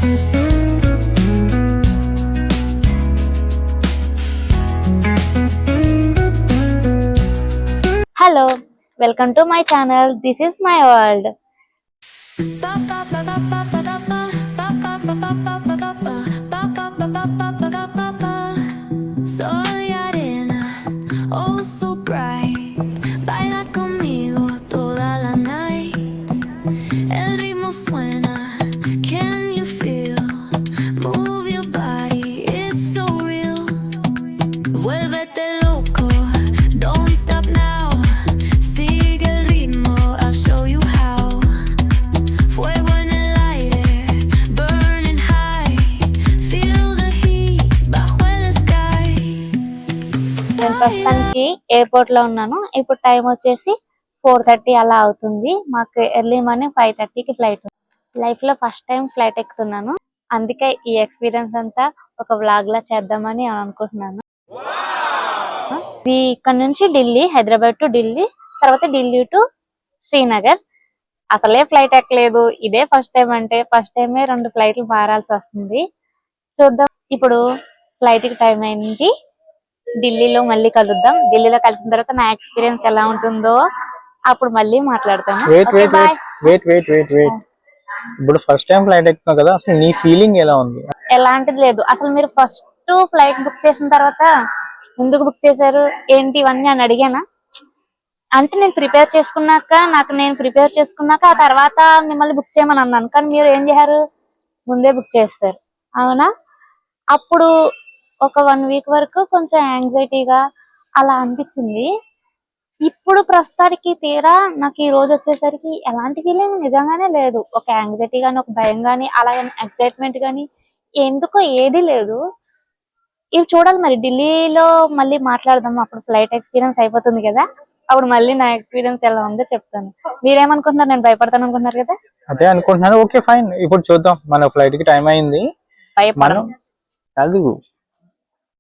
Hello, welcome to my channel. This is my world. Soy arena, oh so bright. Baila conmigo toda la night. El ritmo suena, can you feel? Move your body, it's so real. Vuélvete loco, don't stop now. Sigue el ritmo, I'll show you how. Fuego en el aire, burning high. Feel the heat bajo el sky. నేను ప్రస్తుతానికి airport లో ఉన్నాను. ఇప్పుడు time వచ్చేసి 4:30 అలా అవుతుంది. మాకు early morning 5:30కి flight. Life లో ఫస్ట్ టైం ఫ్లైట్ ఎక్కుతున్నాను. అందుకే ఈ ఎక్స్పీరియన్స్ అంతా ఒక వ్లాగ్ లా చేద్దామని అనుకుంటున్నాను. ఇక్కడ నుంచి ఢిల్లీ, హైదరాబాద్ టు ఢిల్లీ, తర్వాత ఢిల్లీ టు శ్రీనగర్. అసలే ఫ్లైట్ ఎక్కలేదు. ఇదే ఫస్ట్ టైం అంటే ఫస్ట్ టైమే 2 ఫ్లైట్లు మారాల్సి వస్తుంది. చూద్దాం. ఇప్పుడు ఫ్లైట్ కి టైం అయింది. ఢిల్లీలో మళ్ళీ కలుద్దాం. ఢిల్లీలో కలిసిన తర్వాత నా ఎక్స్పీరియన్స్ ఎలా ఉంటుందో అప్పుడు మళ్ళీ మాట్లాడతాను. ఇప్పుడు ఫస్ట్ టైం ఫ్లైట్ ఎక్కుతున్నావు కదా, అసలు నీ ఫీలింగ్ ఎలా ఉంది? ఎలాంటిది లేదు. అసలు మీరు ఫస్ట్ ఫ్లైట్ బుక్ చేసిన తర్వాత ఎందుకు బుక్ చేశారు ఏంటి ఇవన్నీ అని అడిగానా? అంటే నేను ప్రిపేర్ చేసుకున్నాక ఆ తర్వాత మిమ్మల్ని బుక్ చేయమని అన్నాను. కానీ మీరు ఏం చేశారు? ముందే బుక్ చేస్తారు. అవునా? అప్పుడు ఒక 1 వీక్ వరకు కొంచెం యాంగ్జైటీగా అలా అనిపించింది. ఇప్పుడు ప్రస్తుతానికి తీరా నాకు ఈ రోజు వచ్చేసరికి ఎలాంటి ఫీలింగ్ నిజంగానే లేదు. ఒక యాంగ్జైటీ గానీ, ఒక భయం గానీ, అలాగే ఎక్సైట్మెంట్ గానీ ఎందుకో ఏది లేదు. ఇవి చూడాలి. మరి ఢిల్లీలో మళ్ళీ మాట్లాడదాం. అప్పుడు ఫ్లైట్ ఎక్స్పీరియన్స్ అయిపోతుంది కదా, అప్పుడు మళ్ళీ నా ఎక్స్పీరియన్స్ ఎలా ఉందో చెప్తాను. మీరేమనుకుంటున్నారు? నేను భయపడతాను అనుకుంటున్నారు కదా? అదే అనుకుంటున్నాను. Okay fine. ఇప్పుడు చూద్దాం. మన ఫ్లైట్ కి టైం అయింది.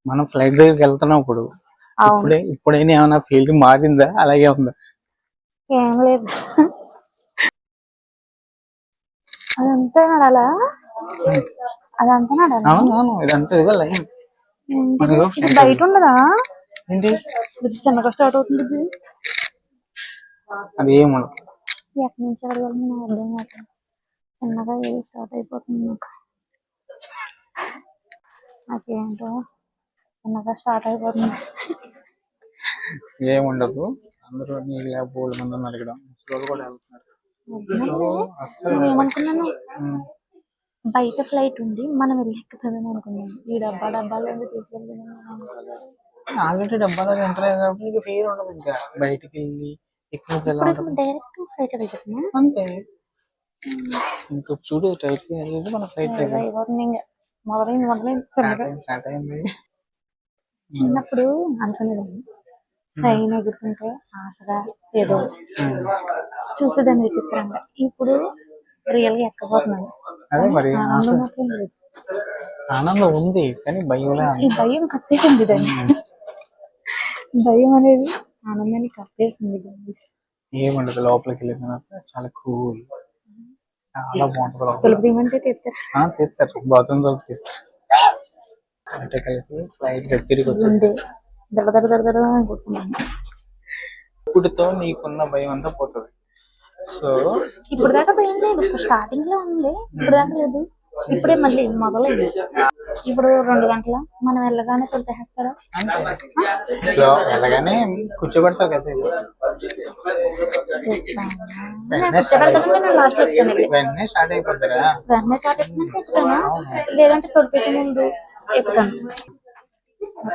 మనం ఫ్లైట్ దగ్గరికి వెళ్తున్నాం. ఇప్పుడైనా ఏమైనా ఫీలింగ్ మారిందా? అలాగే ఉందా? ఏం లేదు. అదంతా నడాలా? అవును, ఇదంతా లైన్. బయట ఉండదా? ఏంటి చిన్నగా స్టార్ట్ అవుతుంది. అది ఏముండదు. ఎక్కడి నుంచి అడగాలి అర్థం కావట్లేదు. చిన్నగా ఏది స్టార్ట్ అయిపోతుంది. నాకేంటో చిన్నగా స్టార్ట్ అయిపోతుంది. ఏముండదు. అందరూ నీళ్ళ బోల్డ్ మంది అడగడం కూడా వెళ్తున్నారు. ఏమనుకున్నాను, బయట ఫ్లైట్ ఉంది, మనం వెళ్ళి ఎక్కుతుందని అనుకున్నాను. ఈ డబ్బాలు తీసుకెళ్తున్నాను. ఆల్రెడీ డబ్బాలో ఎంటర్ అయ్యే కాబట్టి ఫీల్ ఉండదు. ఇంకా బయటికి వెళ్ళి డైరెక్ట్ ఫ్లైట్ వెళ్తున్నా అంతే. ఇంకా చూడు టైట్ వెళ్ళి మన ఫ్లైట్ స్టార్ట్ అయింది. చిన్నప్పుడు అనుకునేదాన్ని ట్రైన్ ఎగురుతుంటే ఆశగా ఏదో చూసేదాన్ని విచిత్రంగా. ఇప్పుడు రియల్ గా ఎక్కబోతున్నాను. అదే మరి ఆనందం ఉంది కానీ భయం కప్పేసింది దాన్ని. భయం అనేది ఆనందాన్ని కప్పేసింది. ఏముండదు. లోపలికి వెళ్ళిన చాలా కూల్, చాలా బాగుంటుంది. తలుపు తీయమంటే తీస్తారు. బాత్రూమ్ తలుపు తీస్తారు. అంటే కలిపి ఫ్లైట్ దగ్గరికి వచ్చేసి ఇప్పుడుతో నీకున్న భయం అంతా పోతుంది. సో ఇప్పుడు దాకా భయం లేదు. స్టార్టింగ్ లో ఉంది, ఇప్పుడు దాకా లేదు. ఇప్పుడే మళ్ళీ మొదలైంది. ఇప్పుడు 2 గంటల మనం వెళ్ళగానే తొలిపేస్తారా? వెళ్ళగానే కూర్చోబెడతారు కదా. వెంటనే స్టార్ట్ అయిపోతారా? వెంటనే స్టార్ట్ అయిపోయినాక ఎక్కుతాను, లేదంటే తొలిపేసే ముందు ఎక్కుతాను.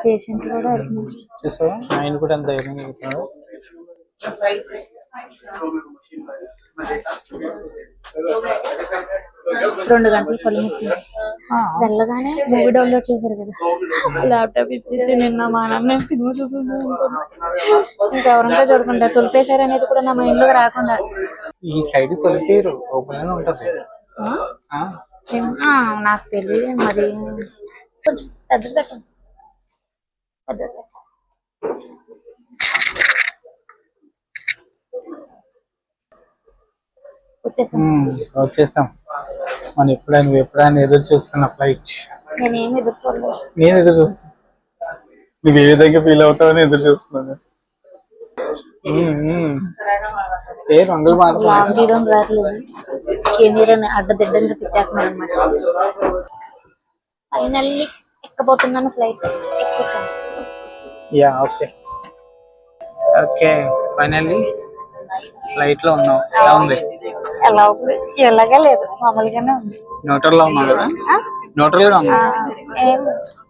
పేషెంట్ కూడా చూసావా ఆయన కూడా ఎంత ధైర్యంగా ఎక్కుతాడు. 2 గంటలు కళ్ళు మూసుకున్నాను. వెళ్ళగానే మూవీ డౌన్లోడ్ చేశారు కదా, ల్యాప్టాప్ ఇచ్చేసి నిన్న మా నాన్న సినిమా చూసుకుంటూ ఉంటాను. ఇంకెవరంతా చూడకుండా తొలిపేశారు అనేది కూడా నా మైండ్ లో రాకుండా. ఈ సైడ్ తొలిపేరు ఓపెన్ ఉంటది. నాకు తెలియదు మరి. పెద్ద వచ్చేసాం. మనం ఎప్పుడైనా ఎదురు చూస్తున్న ఫ్లైట్. నేనేమి ఎదురు చూడలేదు. నేను ఎదురు చూస్తున్నా, నువ్వు ఏ విధంగా ఫీల్ అవుతావని ఎదురు చూస్తున్నాను. ఏ రంగులు లాంగ్ తీయడం రావట్లేదు, కెమెరాని అడ్డదిడ్డంగా తిట్టేస్తున్నాను అనమాట. ఫైనల్లీ ఎక్కబోతున్నాను ఫ్లైట్. ఎక్కుతాను. Yeah okay okay finally flight లో ఉన్నాం. ఎలా ఉంది? ఎలా ఉంది? ఎలాగా లేదు, మామూలుగానే ఉంది. న్యూట్రల్ లో ఉన్నావు కదా? న్యూట్రల్ గా ఉన్నావు. ఏం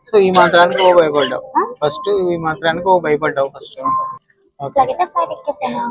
సో ఈ మాత్రానికి ఓ భయపడ్డావు ఫస్ట్. ఈ మాత్రానికి ఓ భయపడ్డావు ఫస్ట్. ఓకే అయితే ఫ్లైట్ ఎక్కేసాను.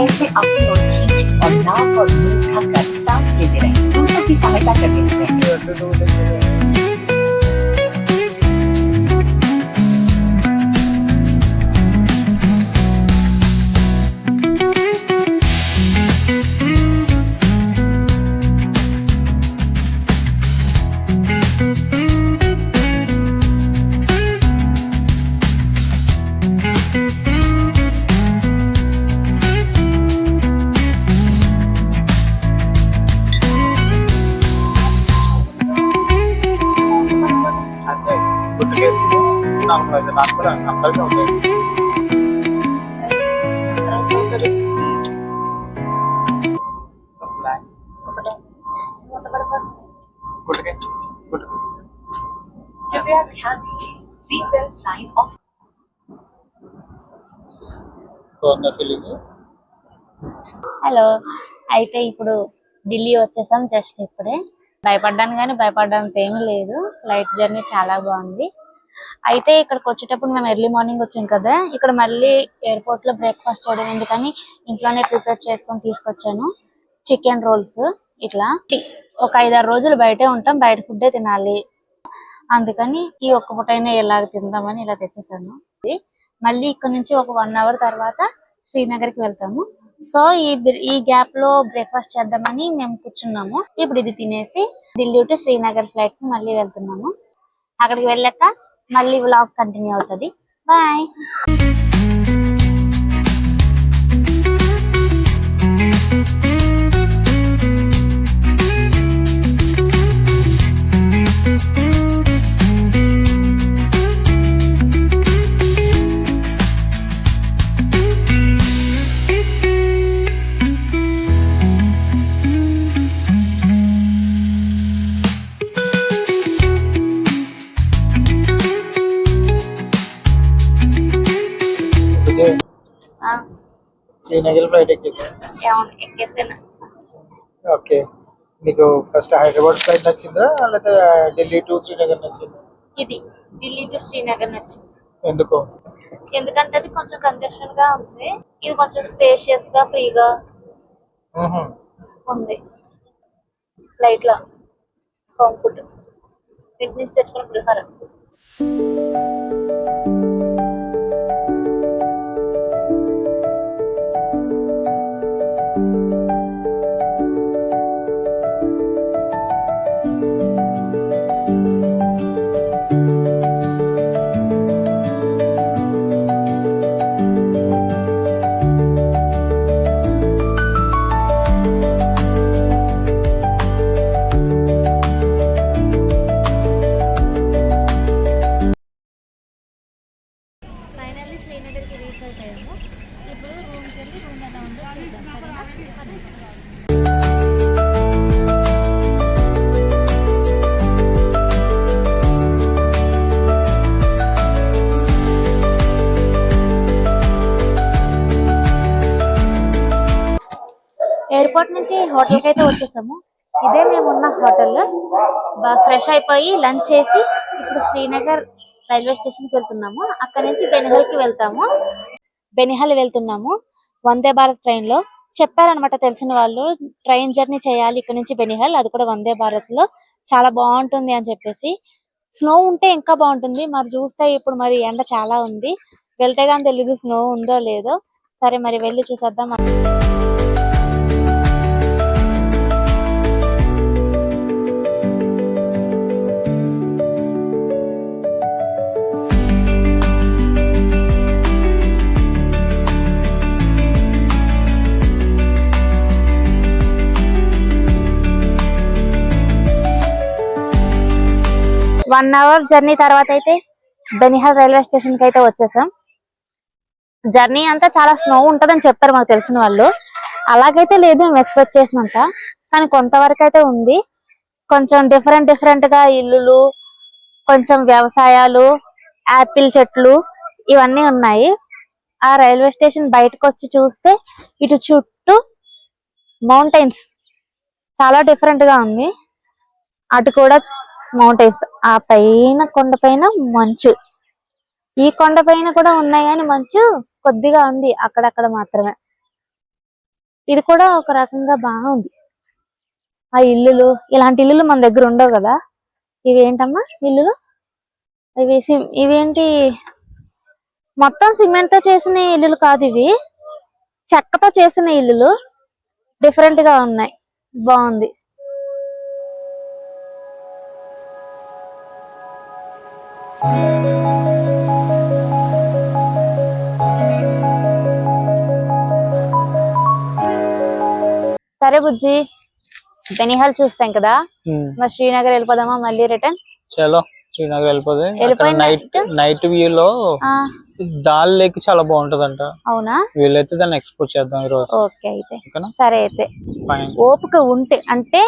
ऐसे अपनी ओर खींच और नाक और मुंह ढककर सांस लेते रहें। दूसरों की सहायता करने से पहले అంతే గుర్తుకేసి నార్మల్ అయితే నాకు కూడా అందరికీ ఉంటుంది. గుర్తుకే గుర్తుకే कृपया ध्यान दीजिए सीट बेल्ट साइन ऑफ బాగుందా ఫీలింగ్? హలో, అయితే ఇప్పుడు ఢిల్లీ వచ్చేసాం జస్ట్ ఇప్పుడే. భయపడ్డాను కానీ భయపడ్డంత ఏమీ లేదు. ఫ్లైట్ జర్నీ చాలా బాగుంది. అయితే ఇక్కడికి వచ్చేటప్పుడు మేము ఎర్లీ మార్నింగ్ వచ్చాం కదా, ఇక్కడ మళ్ళీ ఎయిర్పోర్ట్ లో బ్రేక్ఫాస్ట్ చేయడం ఎందుకని ఇంట్లోనే ప్రిపేర్ చేసుకొని తీసుకొచ్చాను. Chicken roles. ఇట్లా ఒక 5-6 రోజులు బయటే ఉంటాం, బయట ఫుడ్డే తినాలి, అందుకని ఈ ఒక్క పూటైనా ఎలాగ తిందామని ఇలా తెచ్చేసాను. మళ్ళీ ఇక్కడ నుంచి ఒక 1 అవర్ తర్వాత శ్రీనగర్ కి వెళ్తాము. సో ఈ గ్యాప్ లో బ్రేక్ఫాస్ట్ చేద్దామని మేము కూర్చున్నాము. ఇప్పుడు ఇది తినేసి ఢిల్లీ టు శ్రీనగర్ ఫ్లైట్ కి మళ్ళీ వెళ్తున్నాము. అక్కడికి వెళ్ళాక మళ్ళీ వ్లాగ్ కంటిన్యూ అవుతుంది. బాయ్. విజయ్ శ్రీనగర్ ఫ్లైట్ ఎక్కేసా. ఎక్కేసాను. ఓకే, నీకు ఫస్ట్ హైదరాబాద్ ఫ్లైట్ నచ్చిందా లేకపోతే ఢిల్లీ టు శ్రీనగర్ నచ్చిందా? ఇది ఢిల్లీ టు శ్రీనగర్ నచ్చింది. ఎందుకు? ఎందుకంటే అది కొంచెం కంజెషన్ గా ఉంది, ఇది కొంచెం స్పేషియస్ గా ఫ్రీగా ఉంది. ఫ్లైట్ లో హోమ్ ఫుడ్ ఇంటి నుంచి తెచ్చుకున్న పులిహోర. ఫైనల్లీ శ్రీనగర్ కి రీచ్ అయిపోయాము. ఇప్పుడు రూమ్కి వెళ్ళి రూమ్ ఎలా ఉందో చూద్దాం. ఎయిర్పోర్ట్ నుంచి హోటల్ కి అయితే వచ్చేసాము. ఇదే మేము ఉన్న హోటల్. బాగా ఫ్రెష్ అయిపోయి లంచ్ చేసి ఇప్పుడు శ్రీనగర్ రైల్వే స్టేషన్ కి వెళ్తున్నాము. అక్కడ నుంచి బెనిహాల్ వెళ్తున్నాము వందే భారత్ ట్రైన్ లో. చెప్పారనమాట తెలిసిన వాళ్ళు, ట్రైన్ జర్నీ చేయాలి ఇక్కడ నుంచి బెనిహాల్, అది కూడా వందే భారత్ లో చాలా బాగుంటుంది అని చెప్పేసి. స్నో ఉంటే ఇంకా బాగుంటుంది. మరి చూస్తే ఇప్పుడు మరి ఎండ చాలా ఉంది. వెళ్తే గానీ తెలీదు స్నో ఉందో లేదో. సరే మరి వెళ్ళి చూసేద్దాం. 1 అవర్ జర్నీ తర్వాత అయితే బెనిహాల్ రైల్వే స్టేషన్ కి అయితే వచ్చేసాం. జర్నీ అంతా చాలా స్నో ఉంటదని చెప్పారు మాకు తెలిసిన వాళ్ళు. అలాగైతే లేదు మేము ఎక్స్పెక్ట్ చేసినంత, కానీ కొంతవరకు అయితే ఉంది. కొంచెం డిఫరెంట్ గా ఇల్లులు, కొంచెం వ్యవసాయాలు, యాపిల్ చెట్లు ఇవన్నీ ఉన్నాయి. ఆ రైల్వే స్టేషన్ బయటకు వచ్చి చూస్తే ఇటు చుట్టూ మౌంటైన్స్, చాలా డిఫరెంట్ గా ఉంది. అటు కూడా మౌంటైన్స్, ఆ పైన కొండ పైన మంచు. ఈ కొండ పైన కూడా ఉన్నాయి కానీ మంచు కొద్దిగా ఉంది అక్కడక్కడ మాత్రమే. ఇది కూడా ఒక రకంగా బాగుంది. ఆ ఇల్లులు, ఇలాంటి ఇల్లులు మన దగ్గర ఉండవు కదా. ఇవేంటమ్మా ఇల్లులు? ఇవేంటి మొత్తం సిమెంట్ తో చేసిన ఇల్లులు కాదు, ఇవి చెక్కతో చేసిన ఇల్లులు. డిఫరెంట్ గా ఉన్నాయి, బాగుంది. సరే బుజ్జి, బెనిహాల్ చూస్తాం కదా, మరి శ్రీనగర్ వెళ్ళిపోదామా మళ్ళీ రిటర్న్? చలో శ్రీనగర్ వెళ్ళిపోదాం. వెళ్ళిపోయిన నైట్ వ్యూ లో దాల్ లేక్ చాలా బాగుంటదంట. అవునా? వీలైతే దాన్ని ఎక్స్ప్లోర్ చేద్దాం ఈ రోజు. ఓకే అయితే సరే. అయితే ఓపిక ఉంటే అంటే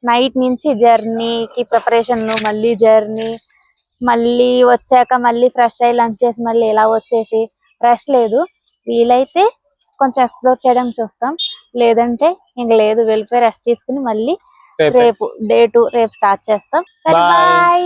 నైట్ నుంచి జర్నీకి ప్రిపరేషన్, మళ్ళీ జర్నీ, మళ్ళీ వచ్చాక మళ్ళీ ఫ్రెష్ అయ్యి లంచ్ చేసి మళ్ళీ ఇలా వచ్చేసి రెస్ట్ లేదు. వీలైతే కొంచెం ఎక్స్ప్లోర్ చేయడానికి చూస్తాం, లేదంటే ఇంక లేదు, వెళ్ళిపోయి రెస్ట్ తీసుకుని మళ్ళీ రేపు డే 2 రేపు స్టార్ట్ చేస్తాం. బాయ్.